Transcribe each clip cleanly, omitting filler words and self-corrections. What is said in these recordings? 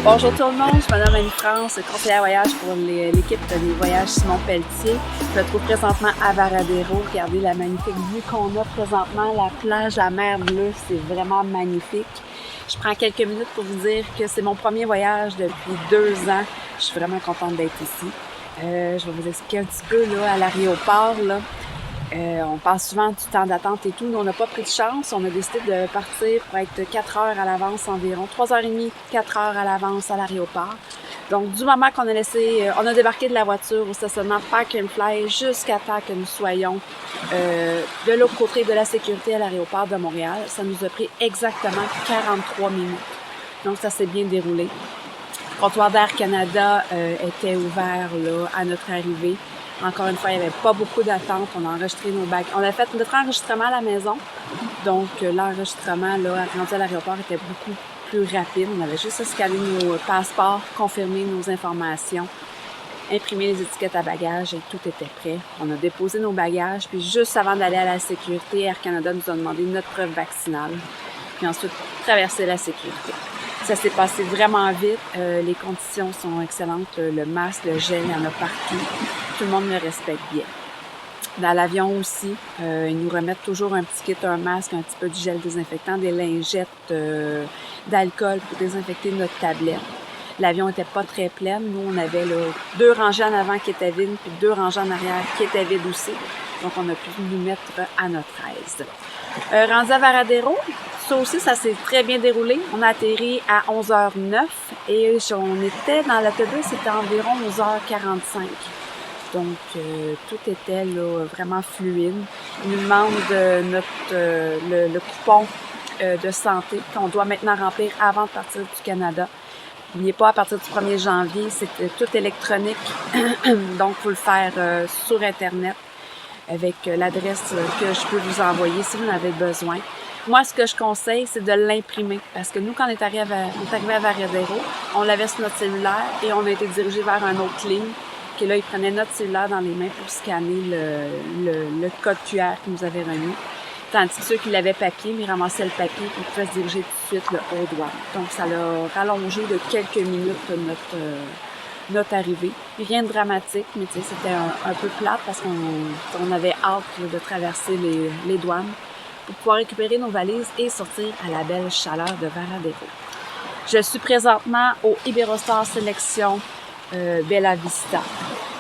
Bonjour tout le monde, je me nomme Annie-France, conseillère voyage pour l'équipe des voyages Simon Pelletier. Je me trouve présentement à Varadero. Regardez la magnifique vue qu'on a présentement, la plage à mer bleue, c'est vraiment magnifique. Je prends quelques minutes pour vous dire que c'est mon premier voyage depuis 2 ans. Je suis vraiment contente d'être ici. Je vais vous expliquer un petit peu là, à l'aéroport. On passe souvent du temps d'attente et tout. Nous, on n'a pas pris de chance. On a décidé de partir pour être 4 heures à l'avance environ. 3h30, 4 heures à l'avance à l'aéroport. Donc, du moment qu'on on a débarqué de la voiture au stationnement Park and Fly jusqu'à temps que nous soyons de l'autre côté de la sécurité à l'aéroport de Montréal, ça nous a pris exactement 43 minutes. Donc, ça s'est bien déroulé. Le comptoir d'Air Canada était ouvert là, à notre arrivée. Encore une fois, il n'y avait pas beaucoup d'attente. On a enregistré nos bagages. On a fait notre enregistrement à la maison. Donc, l'enregistrement, là, rendu à l'aéroport, était beaucoup plus rapide. On avait juste à scanner nos passeports, confirmer nos informations, imprimer les étiquettes à bagages et tout était prêt. On a déposé nos bagages. Puis, juste avant d'aller à la sécurité, Air Canada nous a demandé notre preuve vaccinale. Puis ensuite, traverser la sécurité. Ça s'est passé vraiment vite. Les conditions sont excellentes. Le masque, le gel, il y en a partout. Tout le monde le respecte bien. Dans l'avion aussi, ils nous remettent toujours un petit kit, un masque, un petit peu de gel désinfectant, des lingettes d'alcool pour désinfecter notre tablette. L'avion n'était pas très plein. Nous, on avait là, 2 rangées en avant qui étaient vides, puis 2 rangées en arrière qui étaient vides aussi. Donc, on a pu nous mettre à notre aise. Rendu à Varadero, ça aussi, ça s'est très bien déroulé. On a atterri à 11h09 et on était dans l'autobus, c'était environ 11h45. Donc, tout était là, vraiment fluide. Ils nous demandent le coupon de santé qu'on doit maintenant remplir avant de partir du Canada. N'oubliez pas, à partir du 1er janvier, c'est tout électronique. Donc, il faut le faire sur Internet avec l'adresse que je peux vous envoyer si vous en avez besoin. Moi, ce que je conseille, c'est de l'imprimer. Parce que nous, quand on est arrivé à Varadero, on l'avait sur notre cellulaire et on a été dirigé vers un autre ligne. Et là, ils prenaient notre cellulaire dans les mains pour scanner le code QR qu'ils nous avaient remis. Tandis que ceux qui l'avaient papier, ils ramassaient le papier et ils pouvaient se diriger tout de suite aux douanes. Donc, ça a rallongé de quelques minutes notre arrivée. Rien de dramatique, mais tu sais, c'était un peu plate parce qu'on avait hâte de traverser les douanes pour pouvoir récupérer nos valises et sortir à la belle chaleur de Varadero. Je suis présentement au Iberostar Sélection Bella Vista.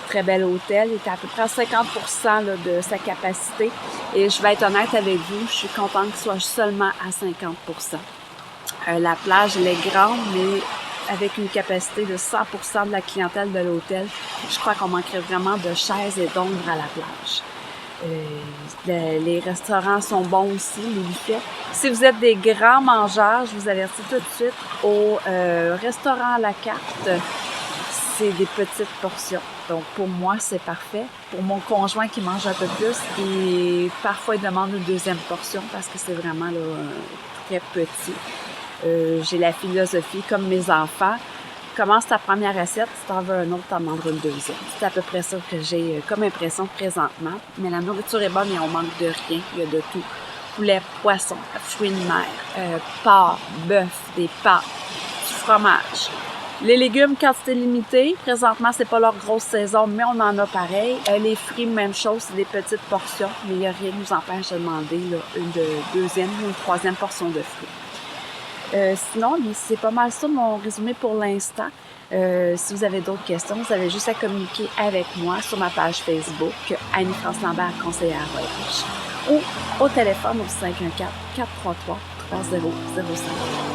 Très bel hôtel. Il était à peu près à 50% là, de sa capacité. Et je vais être honnête avec vous, je suis contente qu'il soit seulement à 50%. La plage, elle est grande, mais avec une capacité de 100% de la clientèle de l'hôtel, je crois qu'on manquerait vraiment de chaises et d'ombre à la plage. Les restaurants sont bons aussi, les buffets. Si vous êtes des grands mangeurs, je vous avertis tout de suite, au restaurant à la carte, c'est des petites portions. Donc, pour moi, c'est parfait. Pour mon conjoint qui mange un peu plus, et parfois, il demande une deuxième portion parce que c'est vraiment là, très petit. J'ai la philosophie, comme mes enfants, commence ta première assiette, si t'en veux un autre, t'en demanderas une deuxième. C'est à peu près ça que j'ai comme impression présentement. Mais la nourriture est bonne et on manque de rien. Il y a de tout. Poulet, poisson, fruits de mer, porc, bœuf, des pâtes, du fromage. Les légumes, quantité limitée. Présentement, c'est pas leur grosse saison, mais on en a pareil. Les fruits, même chose, c'est des petites portions. Mais il n'y a rien qui nous empêche de demander là, une deuxième ou une troisième portion de fruits. Sinon, c'est pas mal ça mon résumé pour l'instant. Si vous avez d'autres questions, vous avez juste à communiquer avec moi sur ma page Facebook, Annie-France Lambert, conseillère voyage, ou au téléphone au 514-433-3005.